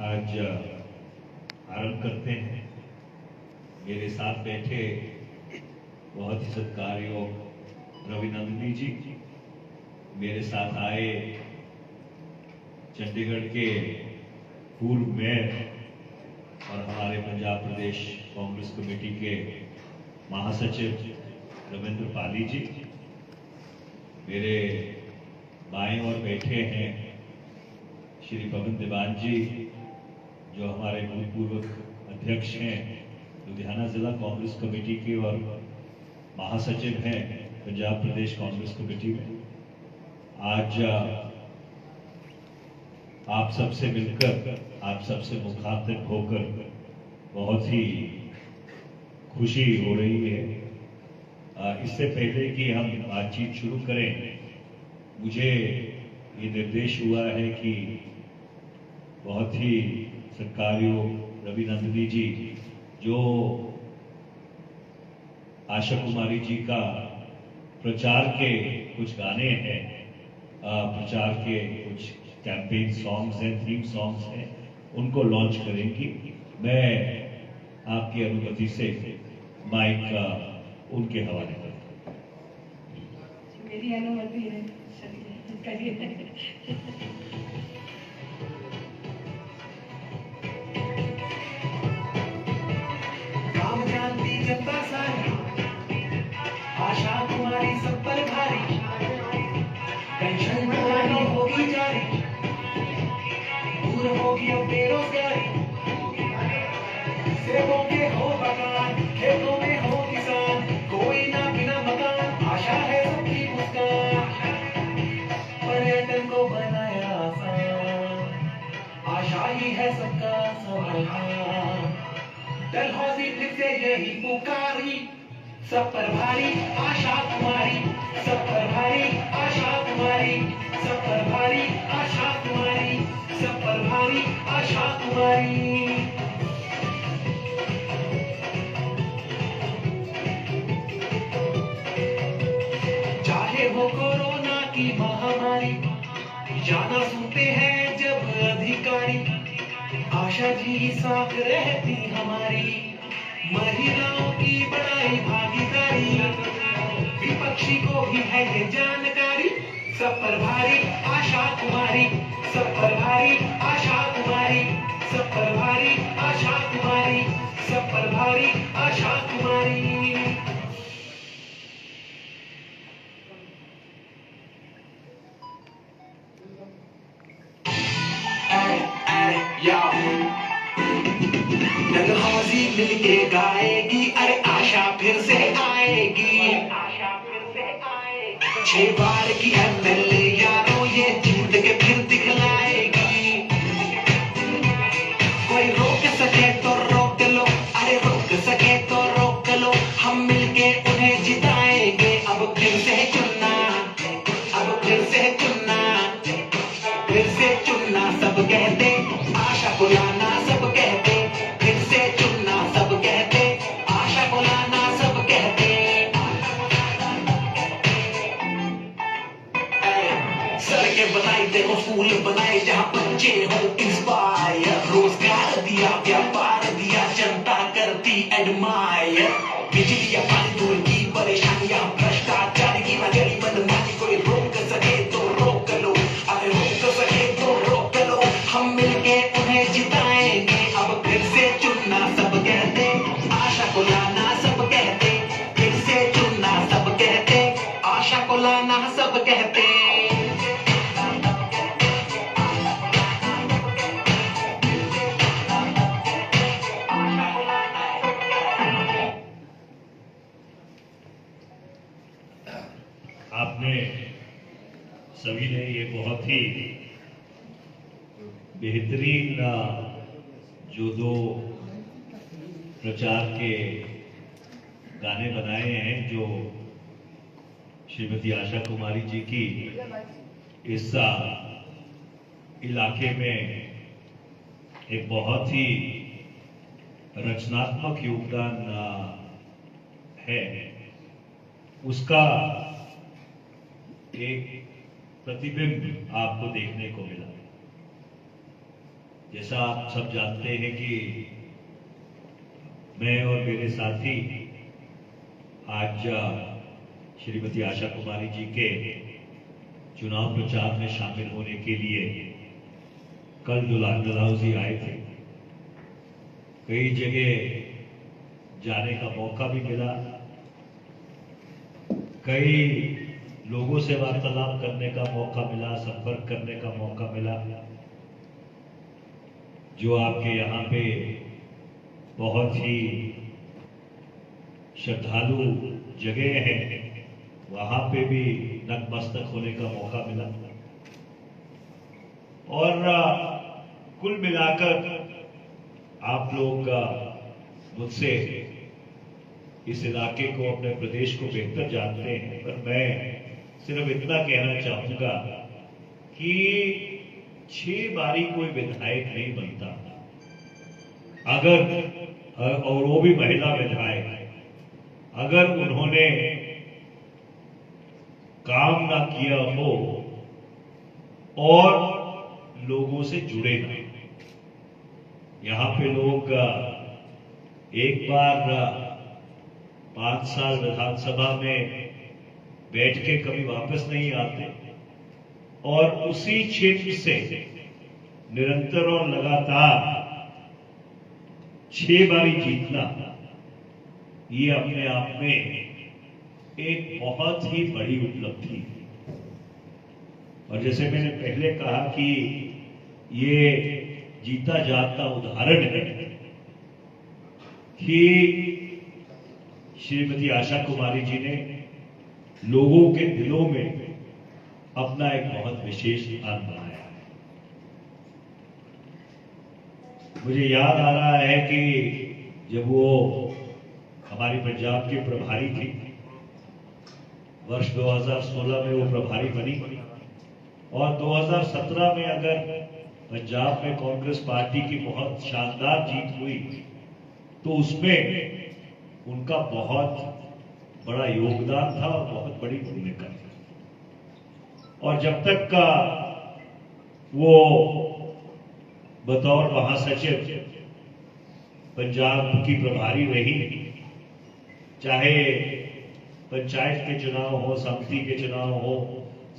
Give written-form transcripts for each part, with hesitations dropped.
आज आरंभ करते हैं। मेरे साथ बैठे बहुत ही सत्कारयोग रवि नंदिनी जी, मेरे साथ आए चंडीगढ़ के पूर्व मेयर और हमारे पंजाब प्रदेश कांग्रेस कमेटी के महासचिव रविंद्र पाली जी, मेरे बाएं ओर बैठे हैं श्री पवन दीवान जी, जो हमारे भूतपूर्व अध्यक्ष हैं लुधियाना जिला कांग्रेस कमेटी के और महासचिव हैं पंजाब प्रदेश कांग्रेस कमेटी में। आज आप सबसे मिलकर, आप सबसे मुखातिब होकर बहुत ही खुशी हो रही है। इससे पहले कि हम बातचीत शुरू करें, मुझे ये निर्देश हुआ है कि बहुत ही सत्कारयोग रवि नंदिनी जी, जो आशा कुमारी जी का प्रचार के कुछ गाने हैं, प्रचार के कुछ कैंपेन सॉन्ग्स हैं, थीम सॉन्ग्स हैं, उनको लॉन्च करेंगी। मैं आपकी अनुमति से माइक उनके हवाले करता हूं। मेरी अनुमति है, करिए। काम जानती जनता सारी, आशा कुमारी सब पर भारी, पेंशन बढ़ानी होगी जारी, दूर होगी अब बेरोजगारी, सेबों के हो बागान, खेतों में हो किसान, कोई ना बिना मकान, आशा है सबकी मुस्कान, पर्यटन को बनाया आसान, आशा ही है सबका समाधान। डलहौजी फिर से यही पुकारी, सब पर भारी आशा कुमारी, सब पर भारी आशा कुमारी, सब पर भारी आशा कुमारी, सब पर भारी आशा कुमारी। चाहे हो कोरोना की महामारी, जाना सुनते हैं जब अधिकारी, आशा जी साथ रहती हमारी, महिलाओं की बड़ाई भागीदारी, विपक्षी को भी है ये जानकारी, सब पर भारी आशा कुमारी, सब पर भारी आशा कुमारी, सब पर भारी आशा कुमारी, सब पर भारी आशा कुमारी। डलहौजी मिलके गाएगी, अरे आशा फिर से आएगी, आशा फिर से आएगी, 6 बार की एमएलए यारों ये जीत के फिर दिखलाएगी, कोई रोक सके तो रोक लो, अरे रोक सके तो रोक लो, हम मिलके उन्हें जिताएंगे, अब फिर से चुनना, अब फिर से चुनना, फिर से चुनना सब कहते, आशा को लाना सब कहते, फिर से चुनना सब कहते, आशा को लाना सब कहते। सड़कें बनाई, देखो स्कूल बनाए जहाँ बच्चे हो इंस्पायर, रोजगार दिया, व्यापार दिया, जनता करती एडमायर, बिजली या पानी दूर की परेशानियां, भ्रष्टाचार की नजरी मनमानी, कोई रोक सके तो रोक लो, अरे रोक सके तो रोक लो, हम मिलके उन्हें जिताएंगे, अब फिर से चुनना सब कहते, आशा को लाना सब कहते, फिर से चुनना सब कहते, आशा को लाना सब कहते। आपने सभी ने ये बहुत ही बेहतरीन जो दो प्रचार के गाने बनाए हैं, जो श्रीमती आशा कुमारी जी की इस इलाके में एक बहुत ही रचनात्मक योगदान है, उसका एक प्रतिबिंब आपको देखने को मिला। जैसा आप सब जानते हैं कि मैं और मेरे साथी आज श्रीमती आशा कुमारी जी के चुनाव प्रचार में शामिल होने के लिए कल डलहौजी आए थे। कई जगह जाने का मौका भी मिला, कई लोगों से वार्तालाप करने का मौका मिला, संपर्क करने का मौका मिला। जो आपके यहाँ पे बहुत ही श्रद्धालु जगह है, वहां पे भी नतमस्तक होने का मौका मिला। और कुल मिलाकर आप लोग मुझसे इस इलाके को, अपने प्रदेश को बेहतर जानते हैं, पर मैं सिर्फ इतना कहना चाहूंगा कि 6 बारी कोई विधायक नहीं बनता अगर, और वो भी महिला विधायक, अगर उन्होंने काम ना किया हो और लोगों से जुड़े ना। यहां पे लोग एक बार 5 साल विधानसभा में बैठ के कभी वापस नहीं आते, और उसी क्षेत्र से निरंतर और लगातार 6 बारी जीतना, ये अपने आप में एक बहुत ही बड़ी उपलब्धि है। और जैसे मैंने पहले कहा कि ये जीता जागता उदाहरण है कि श्रीमती आशा कुमारी जी ने लोगों के दिलों में अपना एक बहुत विशेष स्थान बनाया है। मुझे याद आ रहा है कि जब वो हमारी पंजाब की प्रभारी थी, वर्ष 2016 में वो प्रभारी बनी, और 2017 में अगर पंजाब में कांग्रेस पार्टी की बहुत शानदार जीत हुई तो उसमें उनका बहुत बड़ा योगदान था और बहुत बड़ी भूमिका थी। और जब तक का वो बतौर महासचिव पंजाब की प्रभारी रही, चाहे पंचायत के चुनाव हो, समिति के चुनाव हो,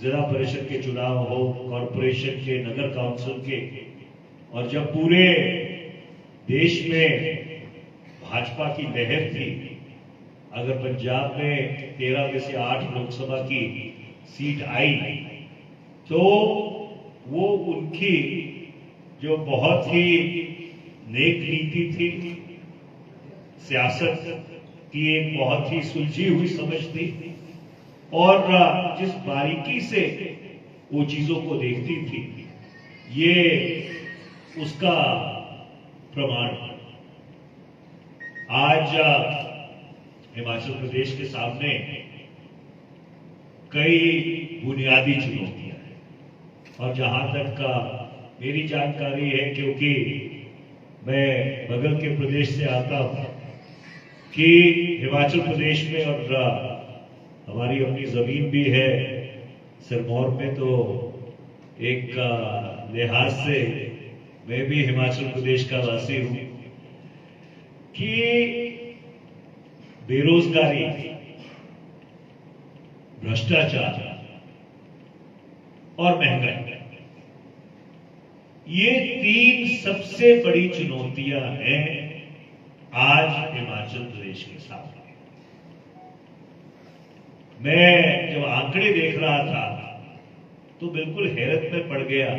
जिला परिषद के चुनाव हो, कॉरपोरेशन के, नगर काउंसिल के, और जब पूरे देश में भाजपा की लहर थी, अगर पंजाब में 13 में से 8 लोकसभा की सीट आई तो वो उनकी जो बहुत ही नेक नीति थी, सियासत की एक बहुत ही सुलझी हुई समझ थी, और जिस बारीकी से वो चीजों को देखती थी, ये उसका प्रमाण। आज हिमाचल प्रदेश के सामने कई बुनियादी चुनौतियां हैं, और जहां तक का मेरी जानकारी है, क्योंकि मैं बगल के प्रदेश से आता हूं, कि हिमाचल प्रदेश में, और हमारी अपनी जमीन भी है सिरमौर में, तो एक लिहाज से मैं भी हिमाचल प्रदेश का वासी हूं, कि बेरोजगारी, भ्रष्टाचार और महंगाई, ये 3 सबसे बड़ी चुनौतियां हैं आज हिमाचल प्रदेश के सामने। मैं जब आंकड़े देख रहा था तो बिल्कुल हैरत में पड़ गया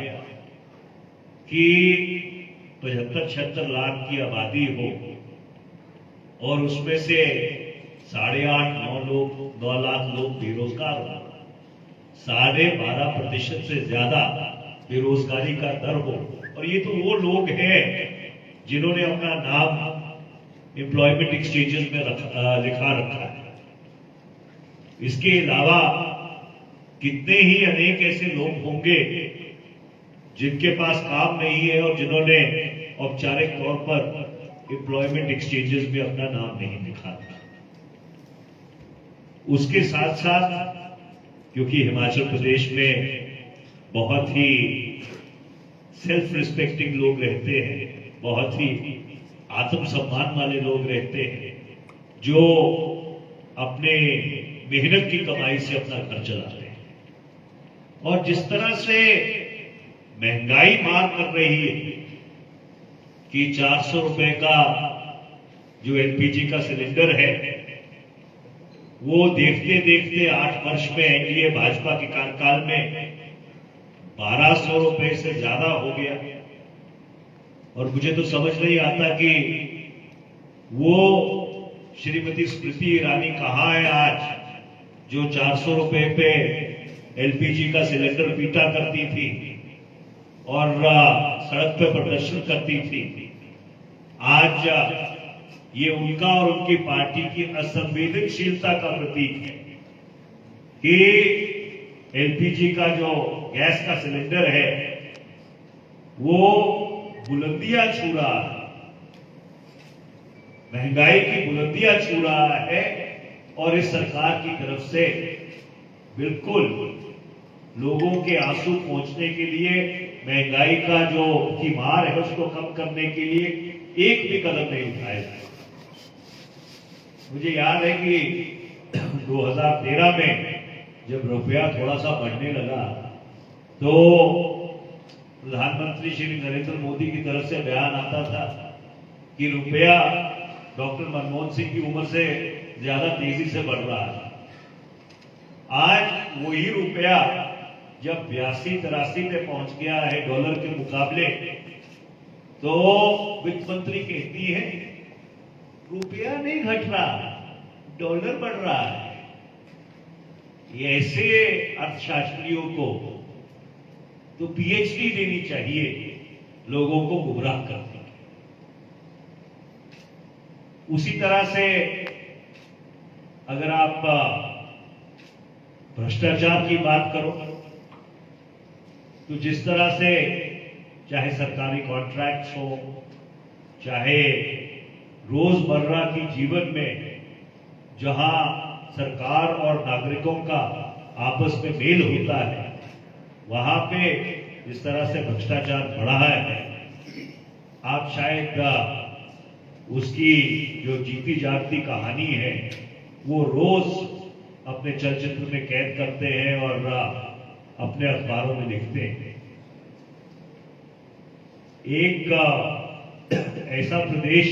कि 75-76 लाख की आबादी हो और उसमें से 8.5-9 लाख लोग बेरोजगार हो, 12.5% से ज्यादा बेरोजगारी का दर हो। और ये तो वो लोग हैं जिन्होंने अपना नाम एम्प्लॉयमेंट एक्सचेंजेस में लिखा रखा है। इसके अलावा कितने ही अनेक ऐसे लोग होंगे जिनके पास काम नहीं है और जिन्होंने औपचारिक तौर पर एम्प्लॉयमेंट एक्सचेंजेस में अपना नाम नहीं लिखा था। उसके साथ साथ क्योंकि हिमाचल प्रदेश में बहुत ही सेल्फ रिस्पेक्टिंग लोग रहते हैं, बहुत ही आत्मसम्मान वाले लोग रहते हैं, जो अपने मेहनत की कमाई से अपना घर चलाते हैं। और जिस तरह से महंगाई मार कर रही है कि 400 रुपए का जो एलपीजी का सिलेंडर है वो देखते देखते 8 वर्ष में एनडीए भाजपा के कार्यकाल में 1200 रुपए से ज्यादा हो गया। और मुझे तो समझ नहीं आता कि वो श्रीमती स्मृति ईरानी कहाँ है आज, जो 400 रुपए पे एलपीजी का सिलेंडर पीटा करती थी और सड़क पे प्रदर्शन करती थी। आज ये उनका और उनकी पार्टी की असंवेदनशीलता का प्रतीक है कि एलपीजी का जो गैस का सिलेंडर है वो बुलंदियां छू रहा है, महंगाई की बुलंदियां छू रहा है। और इस सरकार की तरफ से बिल्कुल लोगों के आंसू पहुंचने के लिए, महंगाई का जो की मार है उसको कम करने के लिए एक भी कदम नहीं उठाया जाए। मुझे याद है कि 2013 में जब रुपया थोड़ा सा बढ़ने लगा तो प्रधानमंत्री श्री नरेंद्र मोदी की तरफ से बयान आता था कि रुपया डॉक्टर मनमोहन सिंह की उम्र से ज्यादा तेजी से बढ़ रहा है। आज वही रुपया जब 82-83 पे पहुंच गया है डॉलर के मुकाबले, तो वित्त मंत्री कहती है रुपया नहीं घट रहा, डॉलर बढ़ रहा है। ऐसे अर्थशास्त्रियों को तो पीएचडी देनी चाहिए लोगों को गुमराह करने की। उसी तरह से अगर आप भ्रष्टाचार की बात करो तो जिस तरह से चाहे सरकारी कॉन्ट्रैक्ट्स हो, चाहे रोजमर्रा की जीवन में जहां सरकार और नागरिकों का आपस में मेल होता है, वहां पे जिस तरह से भ्रष्टाचार बढ़ा है, आप शायद उसकी जो जीती जागती कहानी है वो रोज अपने चलचित्र में कैद करते हैं और अपने अखबारों में लिखते हैं। एक ऐसा प्रदेश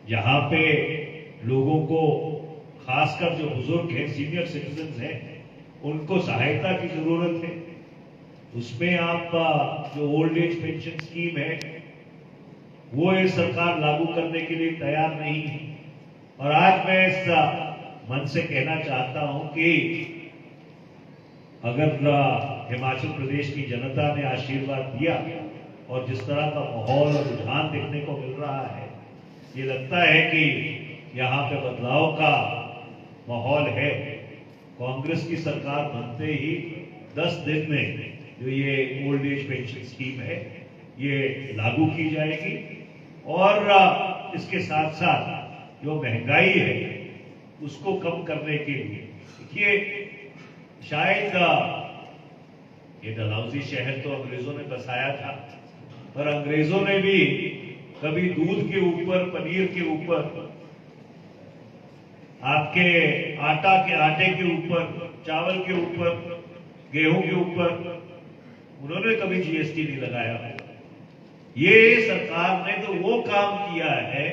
जहां पे लोगों को, खासकर जो बुजुर्ग हैं, सीनियर सिटीजन हैं, उनको सहायता की जरूरत है, उसमें आप जो ओल्ड एज पेंशन स्कीम है वो ये सरकार लागू करने के लिए तैयार नहीं है। और आज मैं इस मन से कहना चाहता हूं कि अगर हिमाचल प्रदेश की जनता ने आशीर्वाद दिया और जिस तरह का माहौल और रुझान देखने को मिल रहा है, ये लगता है कि यहाँ पे बदलाव का माहौल है। कांग्रेस की सरकार बनते ही 10 दिन में जो ये ओल्ड एज पेंशन स्कीम है ये लागू की जाएगी। और इसके साथ साथ जो महंगाई है उसको कम करने के लिए, देखिए शायद ये डलहौजी शहर तो अंग्रेजों ने बसाया था, पर अंग्रेजों ने भी कभी दूध के ऊपर, पनीर के ऊपर, आपके आटे के ऊपर, चावल के ऊपर, गेहूं के ऊपर उन्होंने कभी जीएसटी नहीं लगाया। ये सरकार ने तो वो काम किया है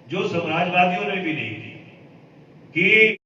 जो समाजवादियों ने भी नहीं किया कि